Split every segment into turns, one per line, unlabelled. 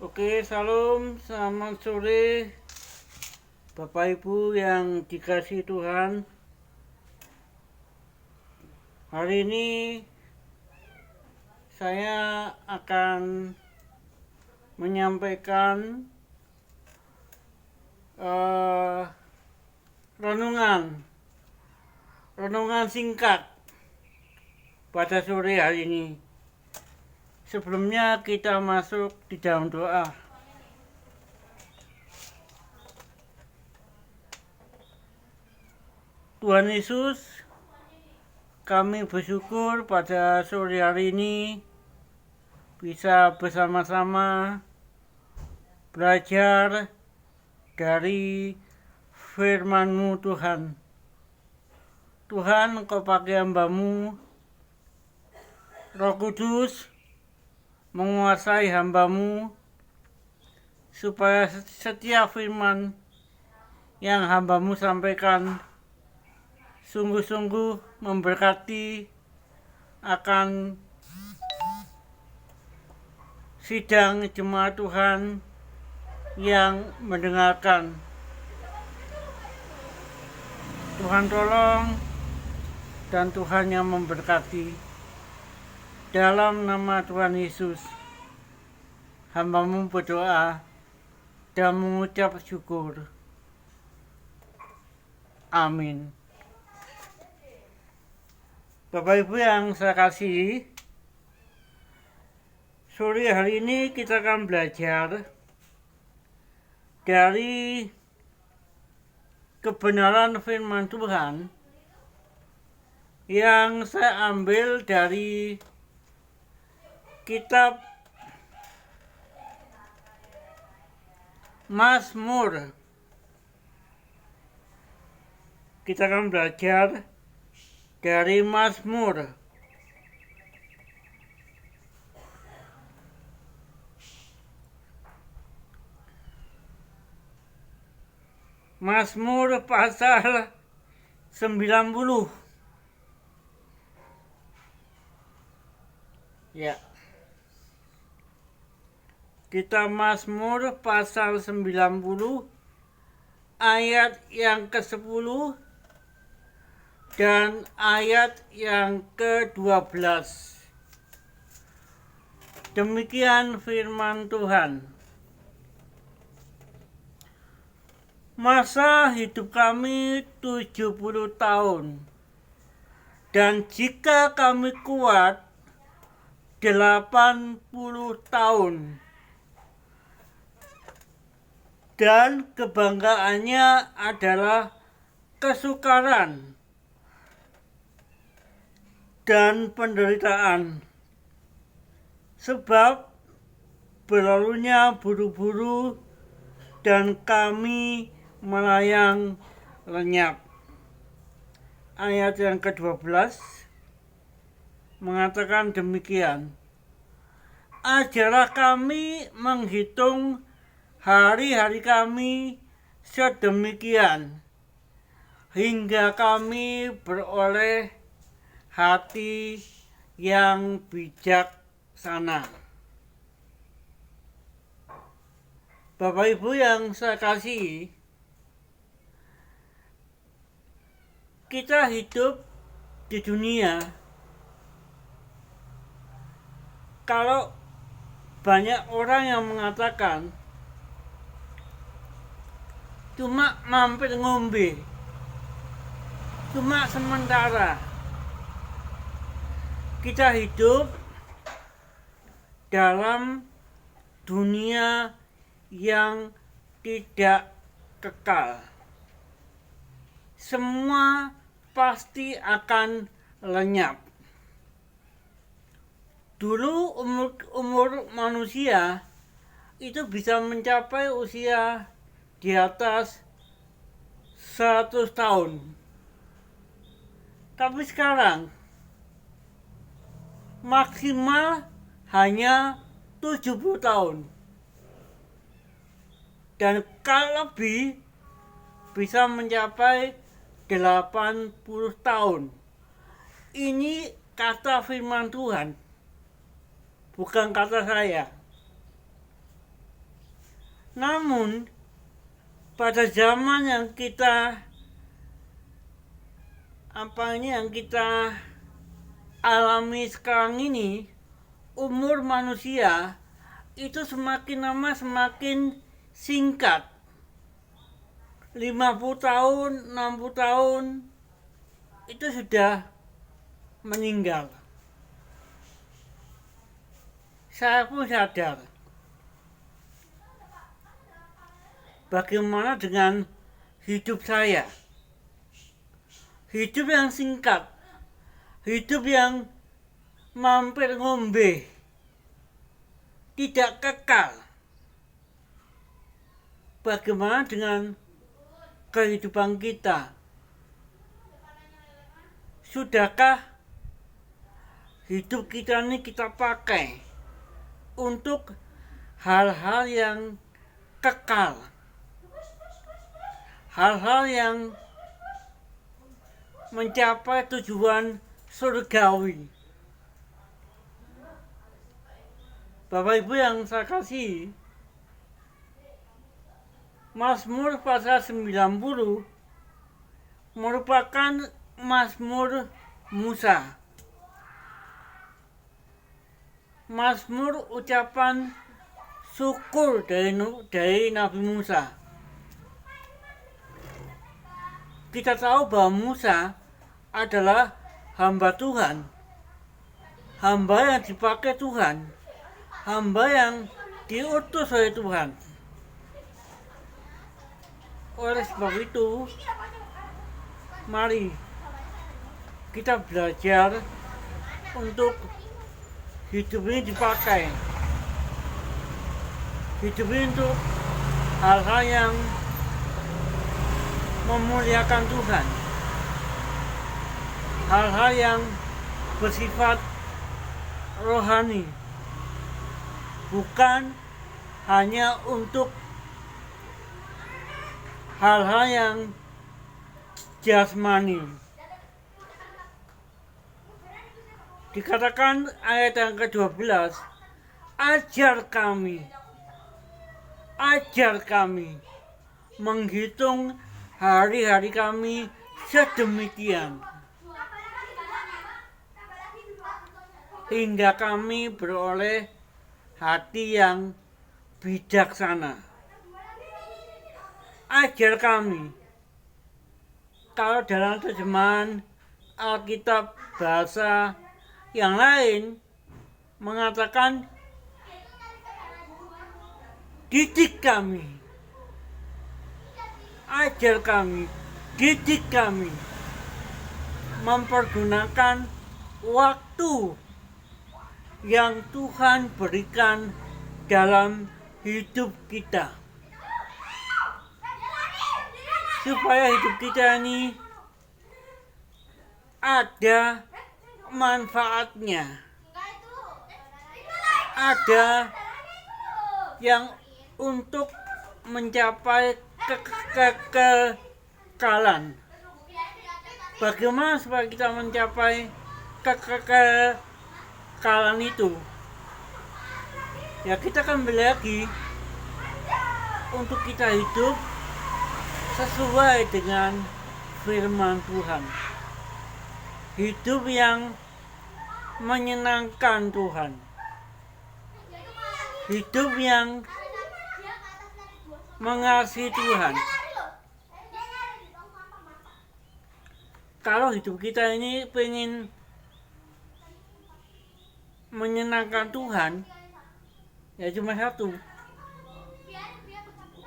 Oke, salam, selamat sore Bapak Ibu yang dikasihi Tuhan. Hari ini saya akan menyampaikan renungan singkat pada sore hari ini. Sebelumnya kita masuk di dalam doa. Tuhan Yesus, kami bersyukur pada sore hari ini bisa bersama-sama belajar dari firman-Mu Tuhan. Tuhan, Engkau pakai hamba-Mu, Roh Kudus menguasai hamba-Mu supaya setiap firman yang hamba-Mu sampaikan sungguh-sungguh memberkati akan sidang jemaat Tuhan yang mendengarkan. Tuhan tolong dan Tuhan yang memberkati. Dalam nama Tuhan Yesus, hamba-Mu berdoa dan mengucap syukur. Amin. Bapak Ibu yang saya kasihi, sore hari ini kita akan belajar dari kebenaran firman Tuhan yang saya ambil dari kitab Mazmur. Kita akan belajar dari Mazmur. Mazmur pasal 90. Ya. Kita Mazmur pasal 90 ayat yang ke-10 dan ayat yang ke-12. Demikian firman Tuhan. Masa hidup kami 70 tahun, dan jika kami kuat 80 tahun. Dan kebanggaannya adalah kesukaran dan penderitaan, sebab berlalunya buru-buru dan kami melayang lenyap. Ayat yang ke-12 mengatakan demikian. Ajarlah kami menghitung hari-hari kami sedemikian, hingga kami beroleh hati yang bijaksana. Bapak Ibu yang saya kasihi, kita hidup di dunia. Kalau banyak orang yang mengatakan cuma mampir ngombe, cuma sementara. Kita hidup dalam dunia yang tidak kekal. Semua pasti akan lenyap. Dulu umur manusia itu bisa mencapai usia di atas 100 tahun. Tapi sekarang maksimal hanya 70 tahun. Dan kalau lebih bisa mencapai 80 tahun. Ini kata firman Tuhan, bukan kata saya. Namun pada zaman yang kita alami sekarang ini, umur manusia itu semakin lama semakin singkat. 50 tahun, 60 tahun itu sudah meninggal. Saya pun sadar. Bagaimana dengan hidup saya? Hidup yang singkat, hidup yang mampir ngombe, tidak kekal. Bagaimana dengan kehidupan kita? Sudahkah hidup kita ini kita pakai untuk hal-hal yang kekal, hal-hal yang mencapai tujuan surgawi? Bapak Ibu yang saya kasih, Mazmur pasal 90 merupakan Mazmur Musa. Mazmur ucapan syukur dari Nabi Musa. Kita tahu bahwa Musa adalah hamba Tuhan, hamba yang dipakai Tuhan, hamba yang diutus oleh Tuhan. Oleh sebab itu, mari kita belajar untuk hidup ini dipakai. Hidup ini untuk hal-hal yang memuliakan Tuhan, hal-hal yang bersifat rohani, bukan hanya untuk hal-hal yang jasmani. Dikatakan ayat yang ke-12, ajar kami menghitung hari-hari kami sedemikian, hingga kami beroleh hati yang bijaksana. Ajar kami. Kalau dalam terjemahan Alkitab bahasa yang lain mengatakan didik kami. Ajar kami, didik kami mempergunakan waktu yang Tuhan berikan dalam hidup kita, supaya hidup kita ini ada manfaatnya, ada yang untuk mencapai kekekalan. Bagaimana supaya kita mencapai kekekalan itu? Ya, kita kembali lagi untuk kita hidup sesuai dengan firman Tuhan. Hidup yang menyenangkan Tuhan. Hidup yang mengasihi Tuhan. Kalau hidup kita ini pengen menyenangkan Tuhan, ya cuma satu.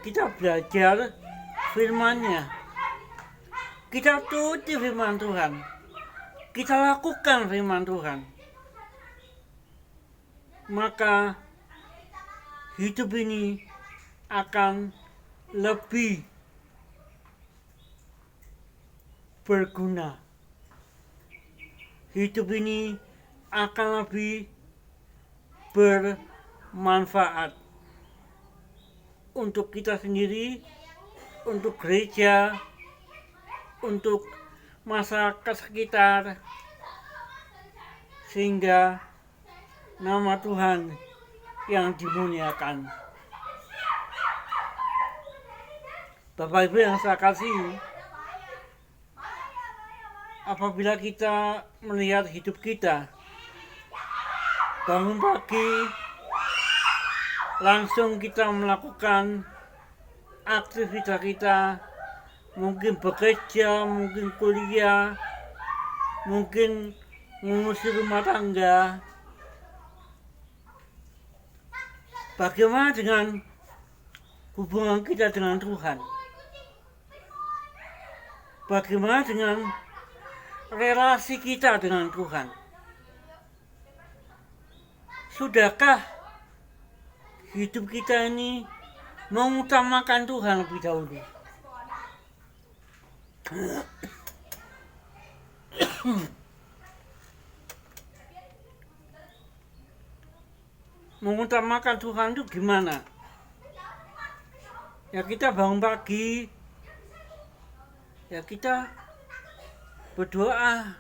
Kita belajar firman-Nya. Kita turuti firman Tuhan. Kita lakukan firman Tuhan. Maka hidup ini akan lebih berguna. Hidup ini akan lebih bermanfaat untuk kita sendiri, untuk gereja, untuk masyarakat sekitar, sehingga nama Tuhan yang dimuliakan. Bapak Ibu yang saya kasih, apabila kita melihat hidup kita, bangun pagi, langsung kita melakukan aktivitas kita, mungkin bekerja, mungkin kuliah, mungkin mengurusi rumah tangga. Bagaimana dengan hubungan kita dengan Tuhan? Bagaimana dengan relasi kita dengan Tuhan? Sudahkah hidup kita ini mengutamakan Tuhan lebih dahulu? Mengutamakan Tuhan itu gimana? Ya kita bangun pagi, ya kita berdoa,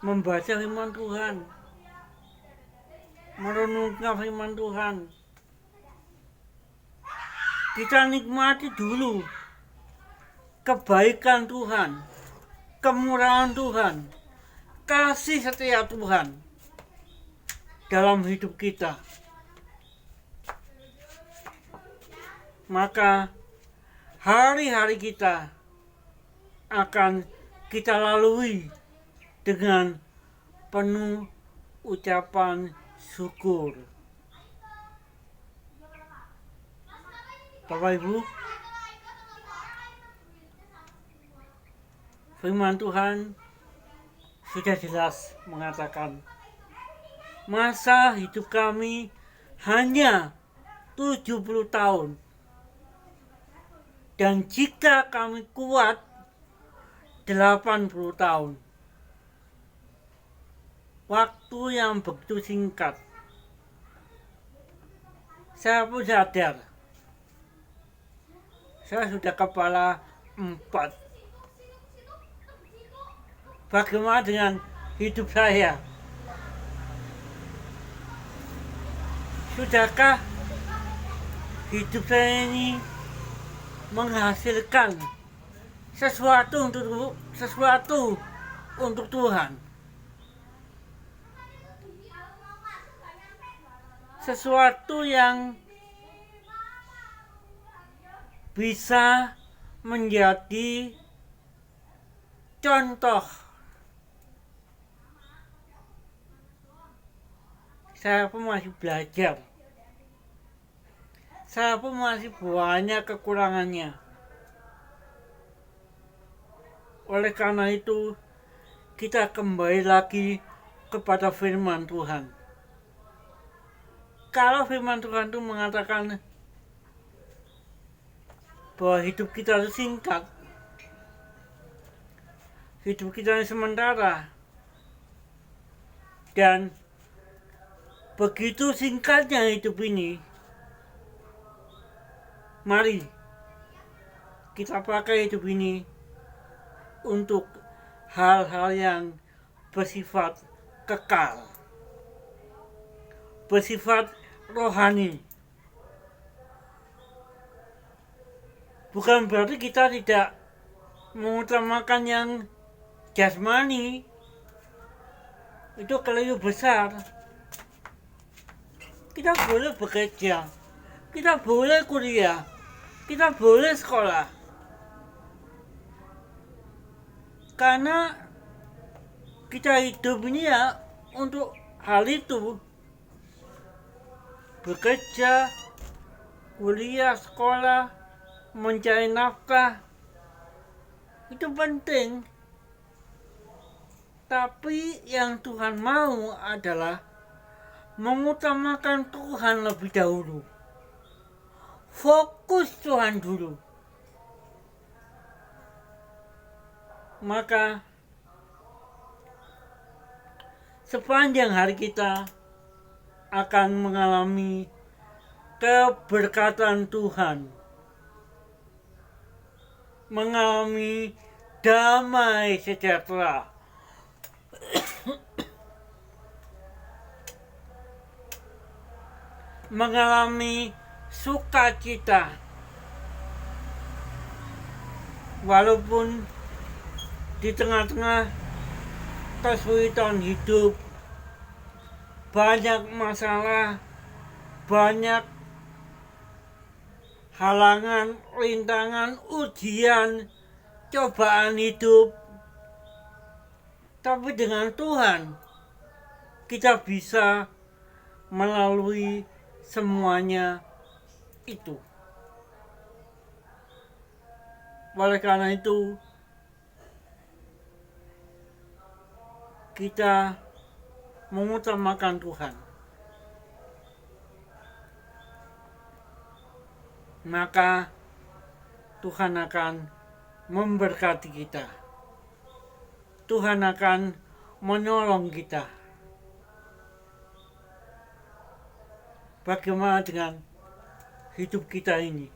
membaca firman Tuhan, merenungkan firman Tuhan. Kita nikmati dulu kebaikan Tuhan, kemurahan Tuhan, kasih setia Tuhan dalam hidup kita. Maka hari-hari kita akan kita lalui dengan penuh ucapan syukur. Bapak Ibu, firman Tuhan sudah jelas mengatakan, masa hidup kami hanya 70 tahun. Dan jika kami kuat 80 tahun. Waktu yang begitu singkat. Saya pun sadar. Saya sudah kepala 4. Bagaimana dengan hidup saya? Sudahkah hidup saya ini menghasilkan sesuatu untuk Tuhan? Sesuatu yang bisa menjadi contoh. Saya pun masih belajar. Saya pun masih banyak kekurangannya. Oleh karena itu, kita kembali lagi kepada firman Tuhan. Kalau firman Tuhan itu mengatakan bahwa hidup kita itu singkat, hidup kita ini sementara, dan begitu singkatnya hidup ini, mari kita pakai hidup ini untuk hal-hal yang bersifat kekal, bersifat rohani. Bukan berarti kita tidak mengutamakan yang jasmani. Itu keliru besar. Kita boleh bekerja, kita boleh kuliah, kita boleh sekolah. Karena kita hidup ini ya untuk hal itu. Bekerja, kuliah, sekolah, mencari nafkah, itu penting. Tapi yang Tuhan mau adalah mengutamakan Tuhan lebih dahulu. Fokus Tuhan dulu. Maka sepanjang hari kita akan mengalami keberkatan Tuhan, mengalami damai sejahtera, mengalami sukacita. Walaupun di tengah-tengah kesulitan hidup, banyak masalah, banyak halangan, rintangan, ujian, cobaan hidup. Tapi dengan Tuhan, kita bisa melalui semuanya itu. Oleh karena itu, kita mengutamakan Tuhan. Maka Tuhan akan memberkati kita. Tuhan akan menolong kita. Bagaimana dengan hidup kita ini?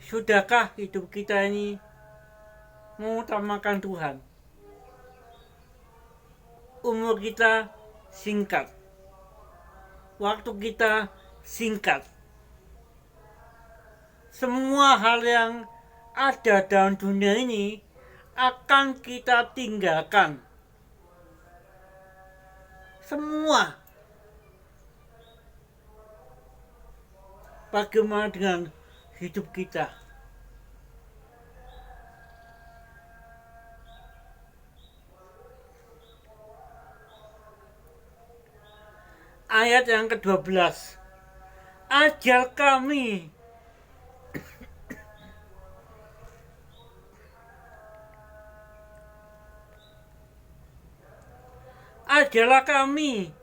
Sudahkah hidup kita ini mengutamakan Tuhan? Umur kita singkat. Waktu kita singkat. Semua hal yang ada dalam dunia ini akan kita tinggalkan. Semua. Bagaimana dengan hidup kita? Ayat yang ke-12. Ajar kami ajarlah kami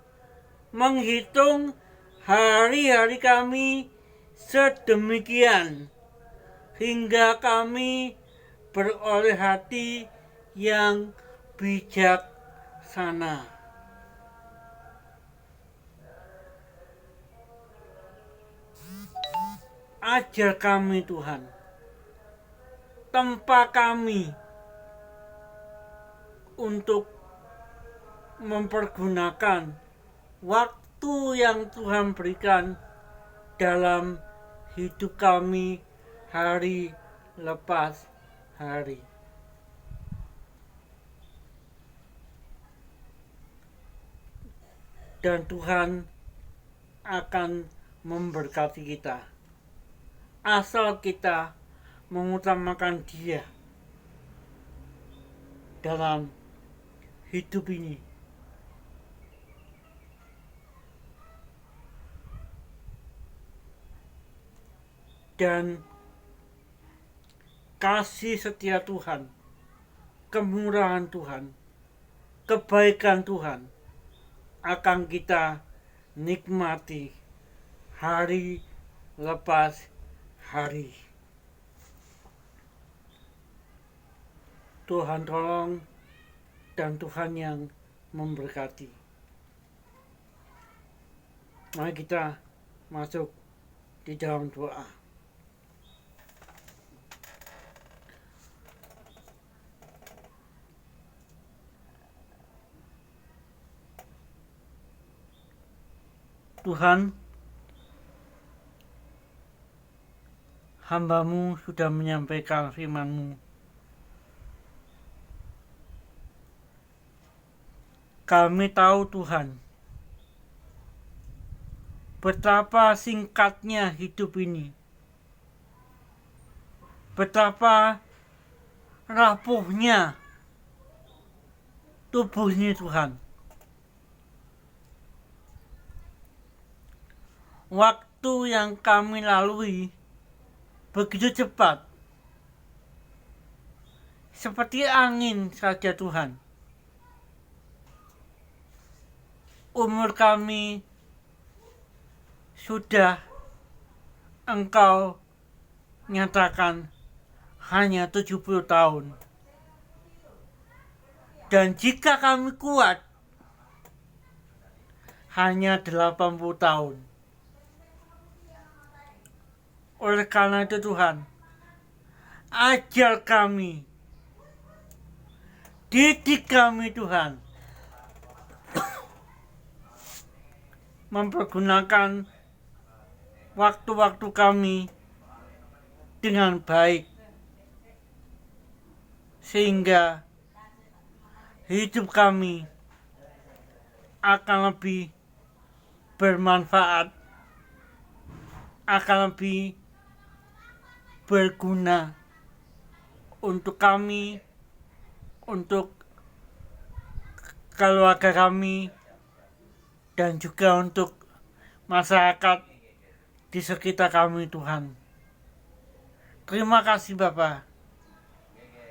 menghitung hari-hari kami sedemikian hingga kami beroleh hati yang bijaksana. Ajar kami Tuhan, tempa kami untuk mempergunakan waktu yang Tuhan berikan dalam hidup kami hari lepas hari. Dan Tuhan akan memberkati kita asal kita mengutamakan Dia dalam hidup ini. Dan kasih setia Tuhan, kemurahan Tuhan, kebaikan Tuhan akan kita nikmati hari lepas hari. Tuhan tolong dan Tuhan yang memberkati. Mari kita masuk di dalam doa. Tuhan, hamba-Mu sudah menyampaikan firman-Mu. Kami tahu Tuhan, betapa singkatnya hidup ini, betapa rapuhnya tubuh ini Tuhan. Waktu yang kami lalui begitu cepat, seperti angin saja Tuhan. Umur kami sudah Engkau nyatakan hanya 70 tahun. Dan jika kami kuat, hanya 80 tahun. Oleh karena itu Tuhan, ajar kami, didik kami Tuhan, mempergunakan waktu-waktu kami dengan baik, sehingga hidup kami akan lebih bermanfaat, akan lebih berguna untuk kami, untuk keluarga kami, dan juga untuk masyarakat di sekitar kami, Tuhan. Terima kasih Bapa,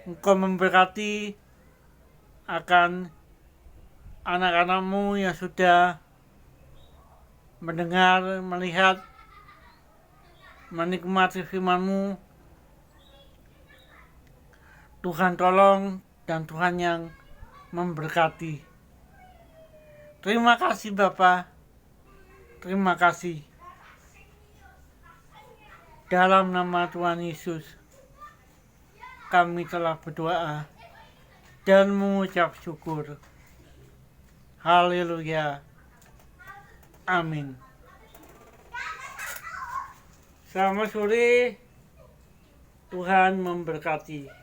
Engkau memberkati akan anak-anak-Mu yang sudah mendengar, melihat, menikmati firman-Mu. Tuhan tolong dan Tuhan yang memberkati. Terima kasih Bapa, terima kasih. Dalam nama Tuhan Yesus, kami telah berdoa dan mengucap syukur. Haleluya. Amin. Selamat sore. Tuhan memberkati.